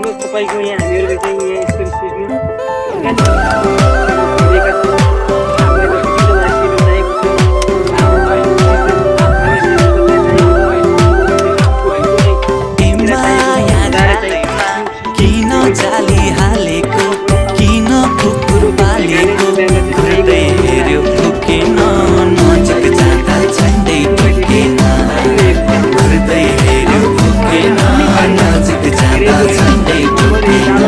तपाईँको यहाँ हामीहरू चाहिँ यहाँ यस्तो स्टेजमा किन जाली हालेको किन कुकुर पालेको घुर्दै हेऱ्यो फुकेन नजिक जाँदा झन्डै टुकेन घुर्दै हेऱ्यो फुकेन नजिक जाँदा झन्डै टुकेन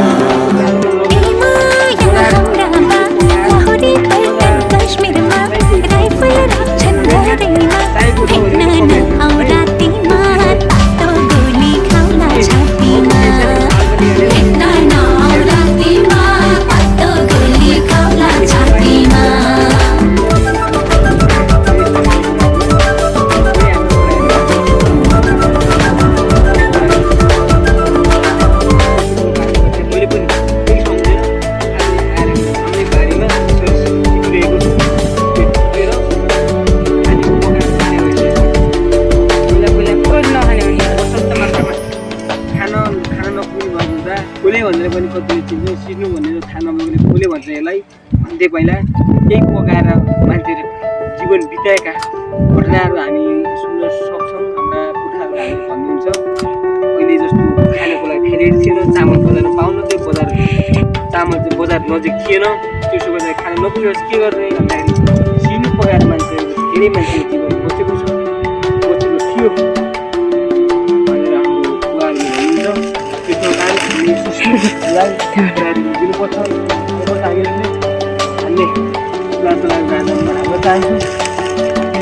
भनेर पनि कतिले चिन्नु सिड्नु भनेर थाहा नभएकोले फुले भन्छ यसलाई भन्दै पहिला केही पकाएर मान्छेले जीवन बिताएका घटनाहरू हामी सुन्न सक्छौँ। हाम्रा पुर्खाहरूले हामीले भन्नुहुन्छ अहिले जस्तो खानेको लागि फेरि थिएन, चामल बजार पाउन त्यो बजार चामल चाहिँ बजार नजिक थिएन, त्यसो गर्दा खाना नपुगेपछि के गर्ने भन्दाखेरि सिड्नु पकाएर मान्छे धेरै मान्छेको जीवन बचेको छ, बचेको थियो भनेर हाम्रो बुवाहरूले भन्नुहुन्छ। त्यसको कारण दिनुपर्छ हामीले भन्ने लासो लाग्दा हाम्रो चाहन्छु।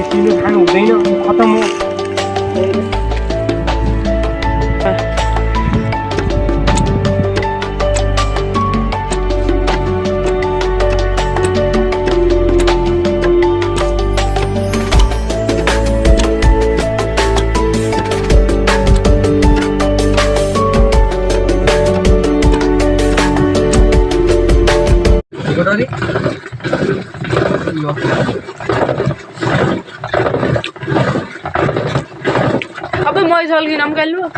सिनो खानु हुँदैन, खतम हो। अब मैं चल नाम कर लूँ